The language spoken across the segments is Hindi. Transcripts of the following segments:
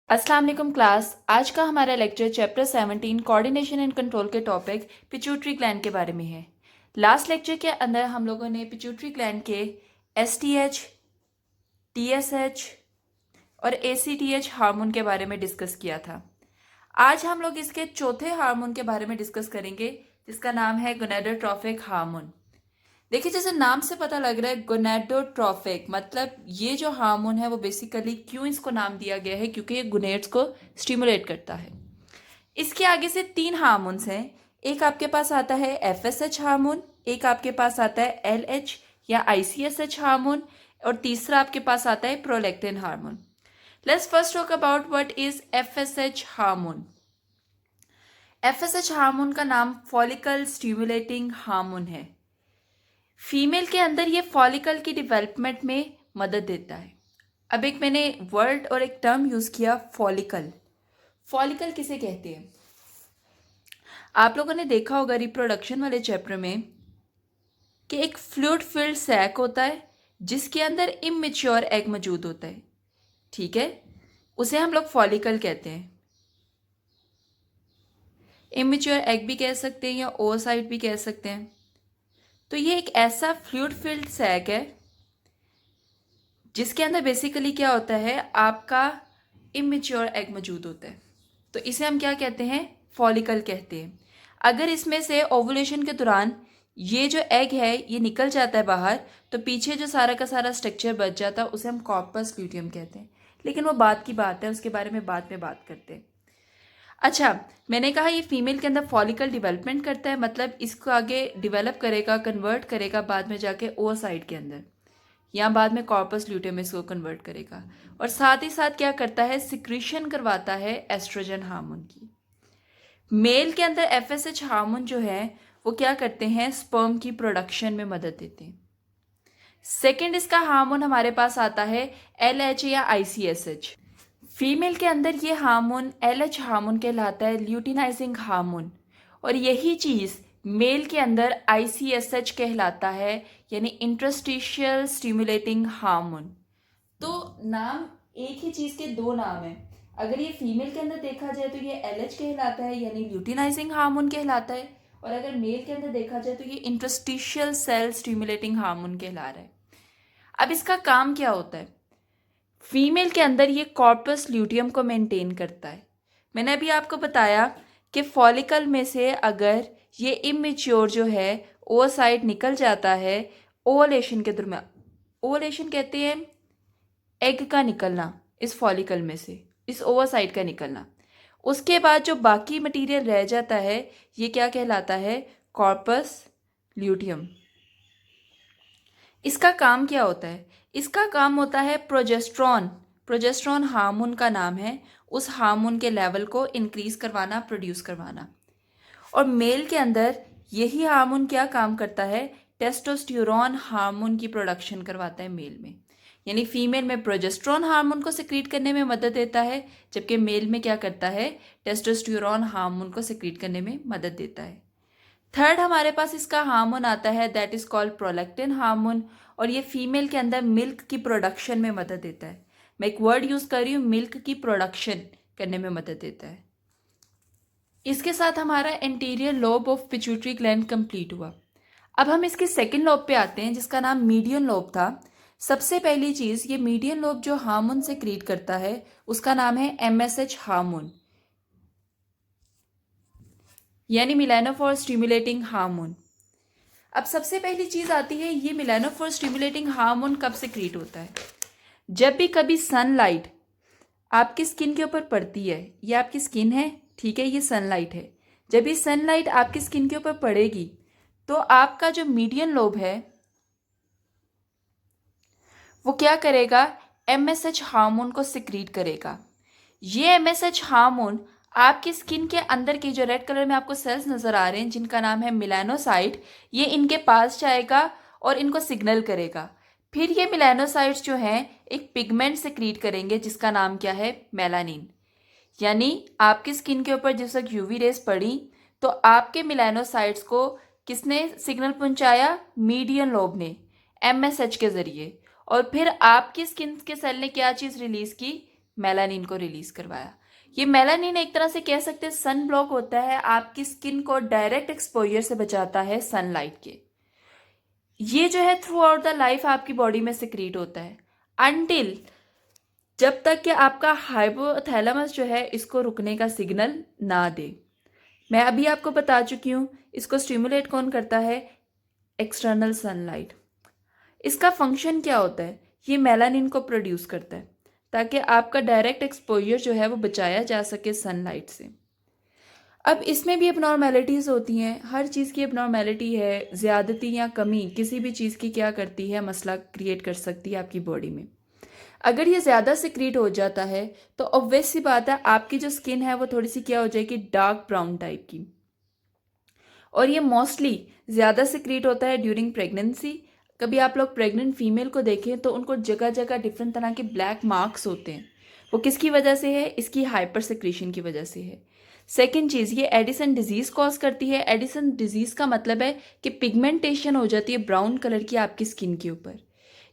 अस्सलाम वालेकुम क्लास। आज का हमारा lecture chapter 17 coordination and control के टॉपिक पिट्यूटरी ग्लैंड के बारे में है। लास्ट लेक्चर के अंदर हम लोगों ने पिट्यूटरी ग्लैंड के एसटीएच, टीएसएच और एसीटीएच हार्मोन के बारे में डिस्कस किया था। आज हम लोग इसके चौथे हार्मोन के बारे में डिस्कस करेंगे जिसका नाम है गोनेडोट्रोफिक हार्मोन। देखिए, जैसे नाम से पता लग रहा है गोनेडोट्रोफिक, मतलब ये जो हार्मोन है वो बेसिकली क्यों इसको नाम दिया गया है, क्योंकि ये गोनेड्स को स्टिमुलेट करता है। इसके आगे से तीन हार्मोन्स हैं। एक आपके पास आता है एफएसएच हार्मोन, एक आपके पास आता है एलएच या आईसीएसएच हार्मोन, और तीसरा आपके पास आता है prolactin hormone. Let's first talk about what is FSH hormone. FSH hormone का नाम फॉलिकल स्टिमुलेटिंग हार्मोन है। फीमेल के अंदर ये फॉलिकल की डेवलपमेंट में मदद देता है। अब एक मैंने वर्ड और एक टर्म यूज किया, फॉलिकल। फॉलिकल किसे कहते हैं? आप लोगों ने देखा होगा रिप्रोडक्शन वाले चैप्टर में कि एक फ्लूइड फिल्ड सैक होता है जिसके अंदर इमेच्योर एग मौजूद होता है, ठीक है, उसे हम लोग फॉलिकल कहते हैं। इमेच्योर एग भी कह सकते हैं या ओसाइट भी कह सकते हैं। तो ये एक ऐसा फ्लूइड फिल्ड सैक है जिसके अंदर बेसिकली क्या होता है, आपका इमेच्योर एग मौजूद होता है। तो इसे हम क्या कहते हैं? फॉलिकल कहते हैं। अगर इसमें से ओवुलेशन के दौरान ये जो एग है ये निकल जाता है बाहर, तो पीछे जो सारा का सारा स्ट्रक्चर बच जाता है उसे हम कॉर्पस ल्यूटियम कहते हैं। लेकिन वो बात की बात है, उसके बारे में बाद में बात करते हैं। अच्छा, मैंने कहा ये फीमेल के अंदर फॉलिकल डेवलपमेंट करता है, मतलब इसको आगे डेवलप करेगा, कन्वर्ट करेगा बाद में जाके ओसाइट के अंदर, या बाद में कॉर्पस ल्यूटियम में इसको कन्वर्ट करेगा। और साथ ही साथ क्या करता है, सिक्रीशन करवाता है एस्ट्रोजन हार्मोन की। मेल के अंदर एफएसएच हार्मोन जो है वो क्या करते हैं, स्पर्म की प्रोडक्शन में मदद देते हैं। सेकंड इसका हार्मोन हमारे पास आता है एलएच या आईसीएसएच। फीमेल के अंदर ये हार्मोन एलएच हार्मोन कहलाता है, ल्यूटिनाइजिंग हार्मोन, और यही चीज मेल के अंदर आईसीएसएच कहलाता है, यानी इंटरस्टिशियल स्टिमुलेटिंग हार्मोन। तो नाम एक ही चीज के दो नाम है। अगर ये फीमेल के अंदर देखा जाए तो ये एलएच कहलाता है, यानी ल्यूटिनाइजिंग हार्मोन कहलाता है, और अगर मेल के अंदर देखा जाए तो ये इंटरस्टिशियल सेल स्टिमुलेटिंग हार्मोन कहला रहा है। अब इसका काम क्या होता है? फीमेल के अंदर ये कॉर्पस ल्यूटियम को मेंटेन करता है। मैंने अभी आपको बताया कि फॉलिकल में से अगर ये इमेच्योर जो है ओसाइट निकल जाता है ओवुलेशन के दरमियान, ओवुलेशन कहते हैं एग का निकलना इस फॉलिकल में से, इस ओवसाइट का निकलना, उसके बाद जो बाकी मटेरियल रह जाता है ये क्या कहलाता है, कॉर्पस ल्यूटियम। इसका काम क्या होता है? इसका काम होता है प्रोजेस्ट्रॉन, प्रोजेस्ट्रॉन हार्मोन का नाम है, उस हार्मोन के लेवल को इंक्रीज करवाना, प्रोड्यूस करवाना। और मेल के अंदर यही हार्मोन क्या काम करता है, टेस्टोस्टेरोन हार्मोन की प्रोडक्शन करवाता है मेल में। यानी फीमेल में प्रोजेस्ट्रॉन हार्मोन को सिक्रीट करने में मदद देता है, जबकि मेल में क्या करता है, टेस्टोस्टेरोन हार्मोन को सिक्रीट करने में मदद देता है। थर्ड हमारे पास इसका हार्मोन आता है, that is called prolactin hormone, और ये फीमेल के अंदर मिल्क की प्रोडक्शन में मदद देता है। मैं एक वर्ड यूज कर रही हूँ, मिल्क की प्रोडक्शन करने में मदद देता है। इसके साथ हमारा anterior lobe of pituitary gland complete हुआ। अब हम इसके सेकेंड लोब पे आते हैं जिसका नाम मीडियन लोब था। सबसे पहली चीज, ये मीडियन लोब जो हार्मोन से क्रिएट करता है उसका नाम है एमएसएच हार्मोन, यानी मिलेनोफोर स्टिमुलेटिंग हार्मोन। अब सबसे पहली चीज आती है, ये मिलेनोफोर स्टिमुलेटिंग हार्मोन कब से क्रिएट होता है? जब भी कभी सनलाइट आपकी स्किन के ऊपर पड़ती है, ये आपकी स्किन है, ठीक है, ये सनलाइट है, जब ये सनलाइट आपकी स्किन के ऊपर पड़ेगी तो आपका जो मीडियन लोब है वो क्या करेगा, एमएसएच हार्मोन को सिक्रीट करेगा। ये एमएसएच हार्मोन आपकी स्किन के अंदर के जो रेड कलर में आपको सेल्स नजर आ रहे हैं जिनका नाम है मिलानोसाइट, ये इनके पास जाएगा और इनको सिग्नल करेगा। फिर ये मिलानोसाइट्स जो हैं एक पिगमेंट सिक्रीट करेंगे जिसका नाम क्या है, मेलानिन। यानी आपकी स्किन के ऊपर जिस वक्त यूवी रेस पड़ी तो आपके मिलानोसाइट्स को किसने सिग्नल पहुंचाया, मीडियन लोब ने, एमएसएच के जरिए। और फिर आपकी स्किन के सेल ने क्या चीज रिलीज की, मेलानिन को रिलीज करवाया। ये मेलानिन एक तरह से कह सकते हैं सन ब्लॉक होता है, आपकी स्किन को डायरेक्ट एक्सपोजर से बचाता है सनलाइट के। ये जो है थ्रू आउट द लाइफ आपकी बॉडी में सिक्रीट होता है अनटिल जब तक कि आपका हाइपोथैलेमस जो है इसको रुकने का सिग्नल ना दे। मैं अभी आपको बता चुकी हूँ इसको स्टिमुलेट कौन करता है, एक्सटर्नल सनलाइट। इसका फंक्शन क्या होता है, ये मेलानिन को प्रोड्यूस करता है ताकि आपका डायरेक्ट एक्सपोजर जो है वो बचाया जा सके सनलाइट से। अब इसमें भी एबनॉर्मेलिटीज़ होती हैं, हर चीज़ की एबनॉर्मेलिटी है, ज़्यादती या कमी किसी भी चीज़ की क्या करती है, मसला क्रिएट कर सकती है आपकी बॉडी में। अगर ये ज़्यादा सिक्रीट हो जाता है तो ऑब्वियस सी बात है आपकी जो स्किन है वो थोड़ी सी क्या हो जाएगी, डार्क ब्राउन टाइप की। और ये मोस्टली ज़्यादा सिक्रीट होता है ड्यूरिंग प्रेगनेंसी। कभी आप लोग प्रेग्नेंट फीमेल को देखें तो उनको जगह जगह डिफरेंट तरह के ब्लैक मार्क्स होते हैं। वो किसकी वजह से है, इसकी हाइपर सिक्रीशन की वजह से है। सेकेंड चीज़, ये एडिसन डिजीज़ कॉज करती है। एडिसन डिजीज़ का मतलब है कि पिगमेंटेशन हो जाती है ब्राउन कलर की आपकी स्किन के ऊपर,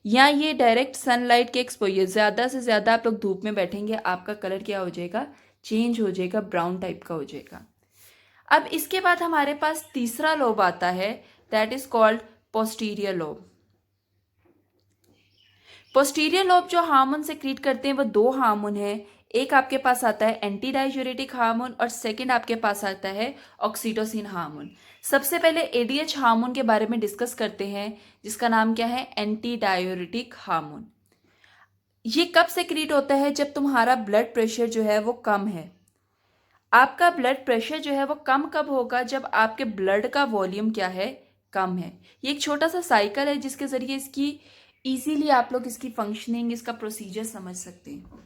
या ये डायरेक्ट सनलाइट के एक्सपोजर, ज़्यादा से ज़्यादा आप लोग धूप में बैठेंगे आपका कलर क्या हो जाएगा, चेंज हो जाएगा, ब्राउन टाइप का हो जाएगा। अब इसके बाद हमारे पास तीसरा लोब आता है, that is called posterior lobe. Posterior lobe जो हार्मोन सेक्रीट करते हैं वो दो हार्मोन है। एक आपके पास आता है एंटी डाययूरेटिक हार्मोन और सेकंड आपके पास आता है ऑक्सीटोसिन हार्मोन। सबसे पहले एडीएच हार्मोन के बारे में डिस्कस करते हैं जिसका नाम क्या है, एंटी डाययूरेटिक हार्मोन। ये कब सेक्रीट होता है, जब तुम्हारा ब्लड प्रेशर जो है वो कम है। आपका ब्लड प्रेशर जो है वो कम कब होगा, जब आपके ब्लड का वॉल्यूम क्या है, कम है। ये एक छोटा सा साइकिल है जिसके जरिए इसकी इजीली आप लोग इसकी फंक्शनिंग, इसका प्रोसीजर समझ सकते हैं।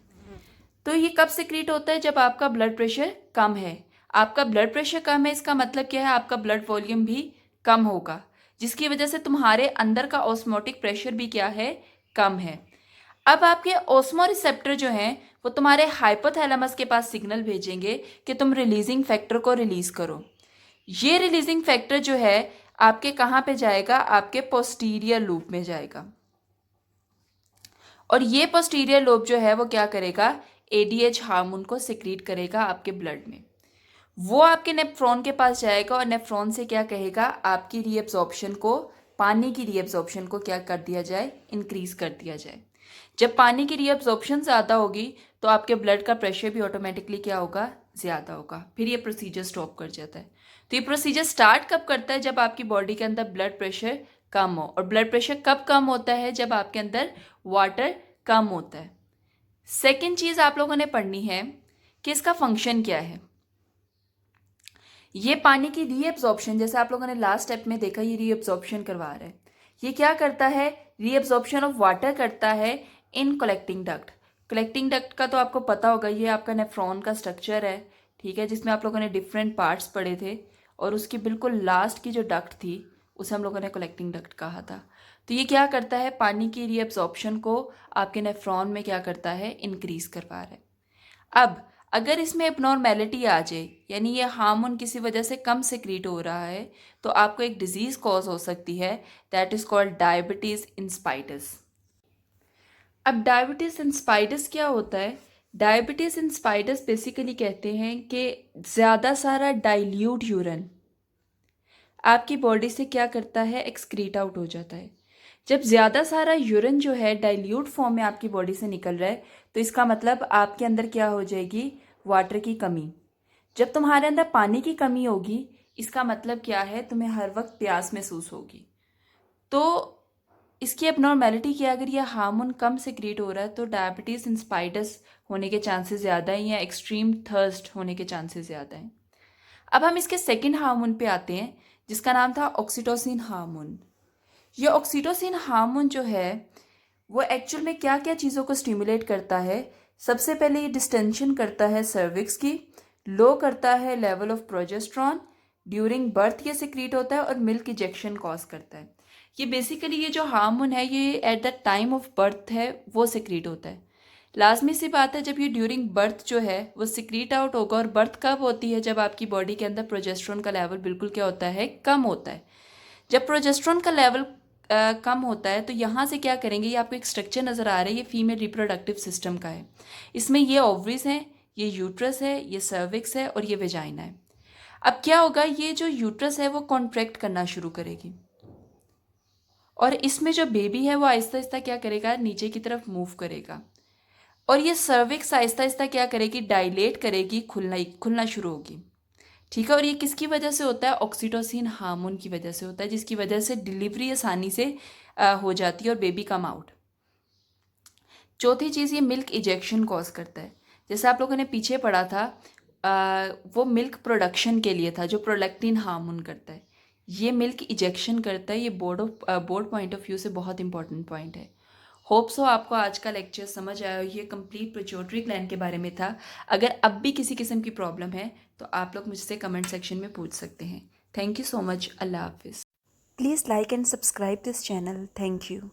तो ये कब सिक्रीट होता है, जब आपका ब्लड प्रेशर कम है। आपका ब्लड प्रेशर कम है इसका मतलब क्या है, आपका ब्लड वॉल्यूम भी कम होगा, जिसकी वजह से तुम्हारे अंदर का ऑस्मोटिक प्रेशर भी क्या है, कम है। अब आपके ऑस्मो रिसेप्टर जो हैं वो तुम्हारे हाइपोथैलेमस के पास सिग्नल भेजेंगे कि तुम रिलीजिंग फैक्टर को रिलीज करो। ये रिलीजिंग फैक्टर जो है आपके कहाँ पे जाएगा, आपके पोस्टीरियर लूप में जाएगा। और ये पोस्टीरियर लोब जो है वो क्या करेगा, एडीएच हार्मोन को सिक्रीट करेगा आपके ब्लड में। वो आपके नेफ्रॉन के पास जाएगा और नेफ्रॉन से क्या कहेगा, आपकी रीएब्जॉर्प्शन को, पानी की रीएब्जॉर्प्शन को क्या कर दिया जाए, इंक्रीज कर दिया जाए। जब पानी की रीअब्जॉर्प्शन ज़्यादा होगी तो आपके ब्लड का प्रेशर भी ऑटोमेटिकली क्या होगा, ज़्यादा होगा। फिर ये प्रोसीजर स्टॉप कर जाता है। तो ये प्रोसीजर स्टार्ट कब करता है, जब आपकी बॉडी के अंदर ब्लड प्रेशर कम हो। और ब्लड प्रेशर कब कम होता है, जब आपके अंदर वाटर कम होता है। सेकेंड चीज़ आप लोगों ने पढ़नी है कि इसका फंक्शन क्या है। ये पानी की रीअब्जॉर्प्शन, जैसे आप लोगों ने लास्ट स्टेप में देखा, ये रीअब्जॉर्प्शन करवा रहा है। ये क्या करता है, रीअब्जॉर्प्शन ऑफ वाटर करता है in collecting duct. Collecting duct का तो आपको पता होगा, ये आपका नेफ्रॉन का स्ट्रक्चर है, ठीक है, जिसमें आप लोगों ने डिफरेंट पार्ट्स पढ़े थे। और उसकी बिल्कुल लास्ट की जो डक्ट थी उसे हम लोगों ने कलेक्टिंग डक्ट कहा था। तो ये क्या करता है, पानी की रीअब्जॉर्प्शन को आपके नेफ्रॉन में क्या करता है, इंक्रीज करवा रहा है। अब अगर इसमें एबनॉर्मेलिटी आ जाए, यानी ये हार्मोन किसी वजह से कम सिक्रीट हो रहा है, तो आपको एक डिजीज कॉज हो सकती है, दैट इज कॉल्ड डायबिटीज इंस्पाइडस। अब डायबिटीज इंस्पाइडस क्या होता है, डायबिटीज इंस्पाइडस बेसिकली कहते हैं कि ज़्यादा सारा डाइल्यूट यूरिन आपकी बॉडी से क्या करता है, एक्सक्रीट आउट हो जाता है। जब ज़्यादा सारा यूरिन जो है डाइल्यूट फॉर्म में आपकी बॉडी से निकल रहा है तो इसका मतलब आपके अंदर क्या हो जाएगी, वाटर की कमी। जब तुम्हारे अंदर पानी की कमी होगी इसका मतलब क्या है, तुम्हें हर वक्त प्यास महसूस होगी। तो इसकी एबनॉर्मेलिटी क्या, अगर यह हार्मोन कम सिक्रीट हो रहा है तो डायबिटीज़ इंस्पाइडस होने के चांसेस ज़्यादा हैं, या एक्सट्रीम थर्स्ट होने के चांसेस ज़्यादा हैं। अब हम इसके सेकेंड हार्मोन पे आते हैं जिसका नाम था ऑक्सीटोसिन हार्मोन। ये ऑक्सीटोसिन हार्मोन जो है वो एक्चुअल में क्या क्या चीज़ों को स्टिमुलेट करता है। सबसे पहले ये डिस्टेंशन करता है सर्विक्स की, लो करता है level of progesterone, during birth ये सिक्रीट होता है, और मिल्क इजेक्शन कॉज करता है। ये बेसिकली ये जो हार्मोन है ये at the time of birth है वो सिक्रीट होता है। लाजमी सी बात है, जब ये ड्यूरिंग बर्थ जो है वो सिक्रीट आउट होगा। और बर्थ कब होती है, जब आपकी बॉडी के अंदर प्रोजेस्ट्रॉन का लेवल बिल्कुल क्या होता है, कम होता है। जब प्रोजेस्ट्रॉन का लेवल कम होता है तो यहाँ से क्या करेंगे, ये आपको एक स्ट्रक्चर नज़र आ रहा है, ये फीमेल रिप्रोडक्टिव सिस्टम का है। इसमें ये ओवरीज हैं, ये यूट्रस है, ये सर्विक्स है और ये वेजाइना है। अब क्या होगा, ये जो यूट्रस है वो कॉन्ट्रैक्ट करना शुरू करेगी और इसमें जो बेबी है वो आहिस्ता आहिस्ता क्या करेगा, नीचे की तरफ मूव करेगा और ये सर्विक्स आहिस्ता आहिस्ता क्या करेगी, डायलेट करेगी, खुलना शुरू होगी। ठीक है, और ये किसकी वजह से होता है, ऑक्सीटोसिन हार्मोन की वजह से होता है, जिसकी वजह से डिलीवरी आसानी से हो जाती है और बेबी कम आउट। चौथी चीज़, ये मिल्क इजेक्शन कॉज करता है। जैसे आप लोगों ने पीछे पढ़ा था, वो मिल्क प्रोडक्शन के लिए था जो प्रोलैक्टिन हार्मोन करता है, ये मिल्क इजेक्शन करता है। ये बोर्ड पॉइंट ऑफ व्यू से बहुत इंपॉर्टेंट पॉइंट है। होप सो आपको आज का लेक्चर समझ आया। ये कंप्लीट पिट्यूटरी ग्लैंड के बारे में था। अगर अब भी किसी किस्म की प्रॉब्लम है तो आप लोग मुझसे कमेंट सेक्शन में पूछ सकते हैं। Thank you so much. Allah हाफिज़। Please like and subscribe this channel. Thank you.